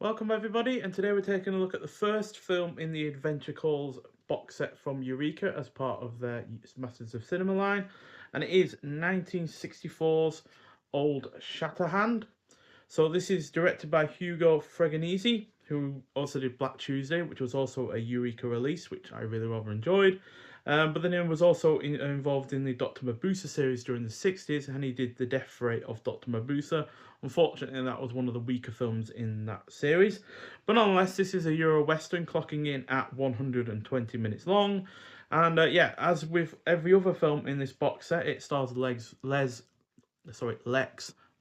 Welcome everybody, and today we're taking a look at the first film in the Adventure Calls box set from Eureka as part of their Masters of Cinema line, and it is 1964's Old Shatterhand. So this is directed by Hugo Fregonese, who also did Black Tuesday, which was also a Eureka release, which I really rather enjoyed. But then he was also involved in the Dr. Mabusa series during the 60s, and he did The Death Rate of Dr. Mabusa. Unfortunately, that was one of the weaker films in that series. But nonetheless, this is a Euro Western clocking in at 120 minutes long. And yeah, as with every other film in this box set, it stars Lex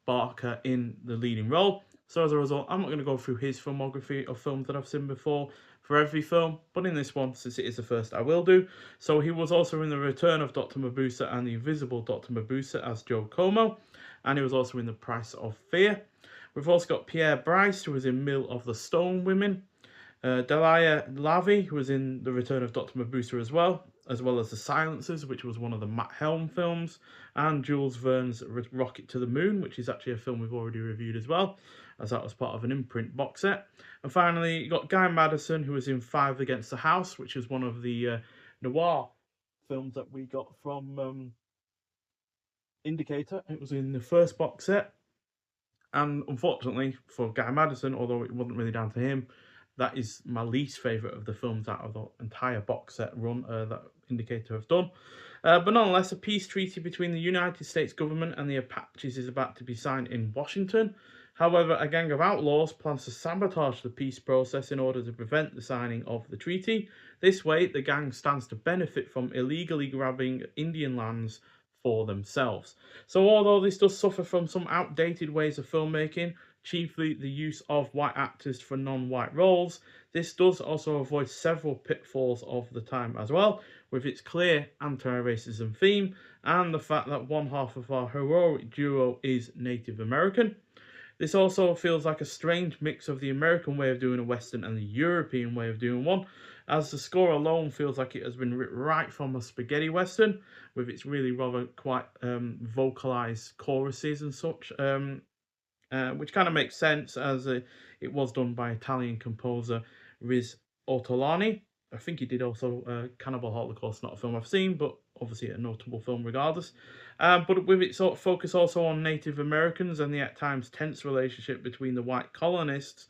Barker in the leading role. So as a result, I'm not going to go through his filmography of films that I've seen before for every film, but in this one, since it is the first, I will do. So he was also in The Return of Dr. Mabusa and The Invisible Dr. Mabusa as Joe Como, and he was also in The Price of Fear. We've also got Pierre Brice, who was in Mill of the Stone Women, Delia Lavi, who was in The Return of Dr. Mabusa as well as The Silencers, which was one of the Matt Helm films, and Jules Verne's Rocket to the Moon, which is actually a film we've already reviewed as well, as that was part of an imprint box set. And finally, you got Guy Madison, who was in Five Against the House, which is one of the noir films that we got from Indicator. It was in the first box set, and unfortunately for Guy Madison, although it wasn't really down to him, that is my least favourite of the films out of the entire box set run that Indicator have done. But nonetheless, a peace treaty between the United States government and the Apaches is about to be signed in Washington. However, a gang of outlaws plans to sabotage the peace process in order to prevent the signing of the treaty. This way, the gang stands to benefit from illegally grabbing Indian lands for themselves. So although this does suffer from some outdated ways of filmmaking, chiefly the use of white actors for non-white roles, this does also avoid several pitfalls of the time as well, with its clear anti-racism theme and the fact that one half of our heroic duo is Native American. This also feels like a strange mix of the American way of doing a Western and the European way of doing one, as the score alone feels like it has been written right from a spaghetti Western, with its really rather quite vocalized choruses and such, which kind of makes sense as it was done by Italian composer Riz Ortolani. I think he did also Cannibal Holocaust, not a film I've seen, but obviously a notable film regardless. But with its sort of focus also on Native Americans and the at times tense relationship between the white colonists,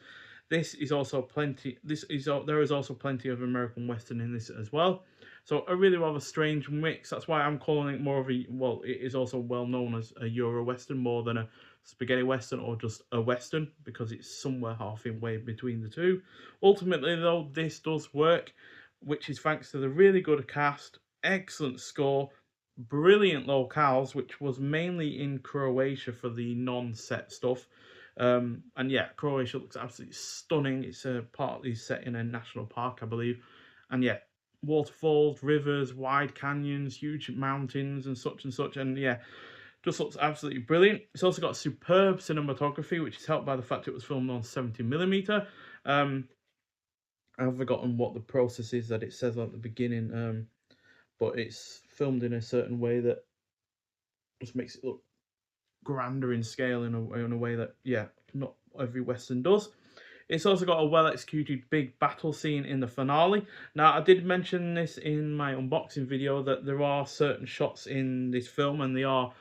this is also plenty. There is also plenty of American Western in this as well. So a really rather strange mix. That's why I'm calling it more of a, well, it is also well known as a Euro Western more than a spaghetti Western or just a Western, because it's somewhere halfway between the two. Ultimately, though, this does work, which is thanks to the really good cast, excellent score, brilliant locales, which was mainly in Croatia for the non-set stuff. And yeah, Croatia looks absolutely stunning. It's partly set in a national park, I believe. And yeah, waterfalls, rivers, wide canyons, huge mountains, and such and such. And yeah, just looks absolutely brilliant. It's also got superb cinematography, which is helped by the fact it was filmed on 70mm. I've forgotten what the process is that it says at the beginning, but it's filmed in a certain way that just makes it look grander in scale in a way that, yeah, not every Western does. It's also got a well executed big battle scene in the finale. Now, I did mention this in my unboxing video that there are certain shots in this film, and they are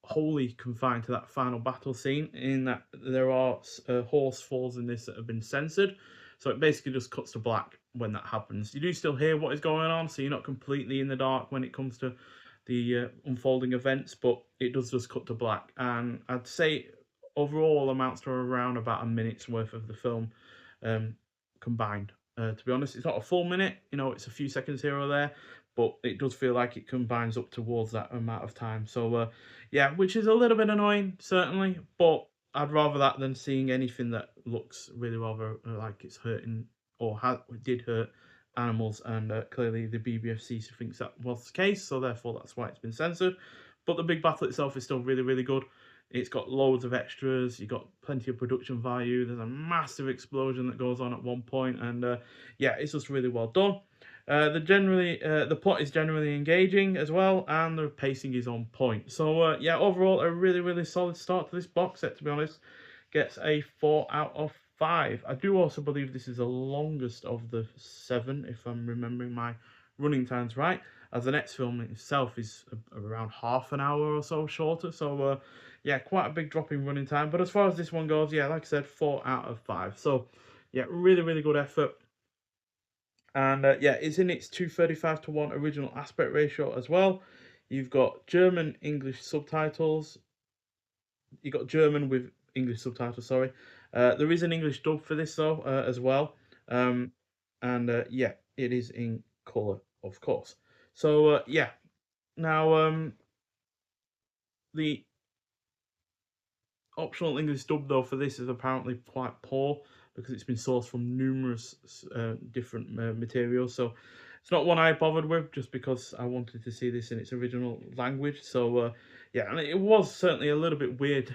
wholly confined to that final battle scene, in that there are horse falls in this that have been censored. So it basically just cuts to black when that happens. You do still hear what is going on, so you're not completely in the dark when it comes to the unfolding events, but it does just cut to black. And I'd say overall amounts to around about a minute's worth of the film combined. To be honest, it's not a full minute, it's a few seconds here or there, but it does feel like it combines up towards that amount of time. So, yeah, which is a little bit annoying, certainly, but I'd rather that than seeing anything that looks really rather like it's hurting or did hurt animals, and clearly the BBFC thinks that was the case, so therefore that's why it's been censored. But the big battle itself is still really, really good. It's got loads of extras, you've got plenty of production value, there's a massive explosion that goes on at one point, and yeah, it's just really well done. The plot is generally engaging as well, and the pacing is on point. So yeah, overall a really, really solid start to this box set, to be honest. gets a 4 out of 5. I do also believe this is the longest of the 7, if I'm remembering my running times right, as the next film itself is around half an hour or so shorter. So, yeah, quite a big drop in running time. But as far as this one goes, yeah, like I said, 4 out of 5. So, yeah, really, really good effort. And yeah, it's in its 235:1 original aspect ratio as well. You've got German English subtitles. You got German with English subtitles. Sorry, there is an English dub for this though as well. Um, and yeah, it is in color, of course. So yeah, now the optional English dub though for this is apparently quite poor because it's been sourced from numerous different materials. So it's not one I bothered with just because I wanted to see this in its original language. So yeah, and it was certainly a little bit weird,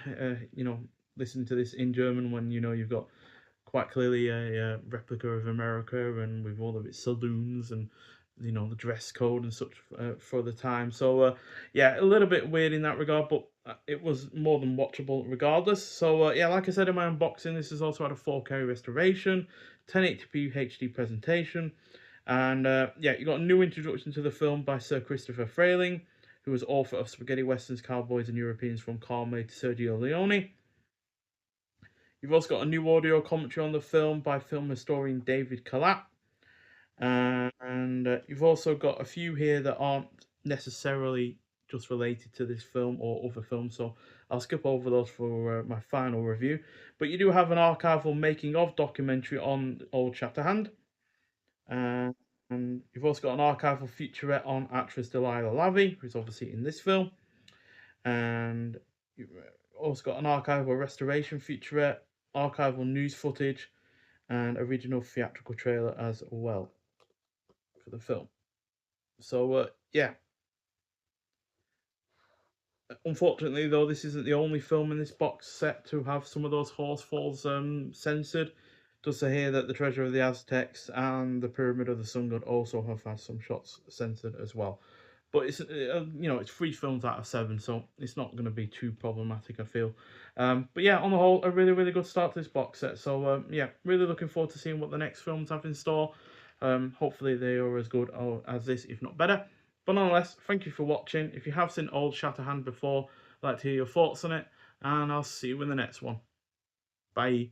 listening to this in German when you've got quite clearly a replica of America and with all of its saloons and the dress code and such for the time. So yeah, a little bit weird in that regard, but it was more than watchable regardless. So yeah, like I said in my unboxing, this has also had a 4K restoration, 1080p HD presentation, and yeah, you got a new introduction to the film by Sir Christopher Frayling, who was author of Spaghetti Westerns, Cowboys and Europeans from Karl to Sergio Leone. You've also got a new audio commentary on the film by film historian David Calat. And you've also got a few here that aren't necessarily just related to this film or other films, so I'll skip over those for my final review. But you do have an archival making of documentary on old Shatterhand. And you've also got an archival featurette on actress Delilah Lavi, who's obviously in this film. And you've also got an archival restoration featurette, archival news footage, and original theatrical trailer as well for the film. So yeah, unfortunately though, this isn't the only film in this box set to have some of those horse falls censored. Does say here that the Treasure of the Aztecs and the Pyramid of the Sun God also have had some shots censored as well. But it's it's 3 films out of 7, so it's not going to be too problematic, I feel. But yeah, on the whole, a really, really good start to this box set. So yeah, really looking forward to seeing what the next films have in store. Hopefully they are as good as this, if not better. But nonetheless, thank you for watching. If you have seen old Shatterhand before, I'd like to hear your thoughts on it, and I'll see you in the next one. Bye.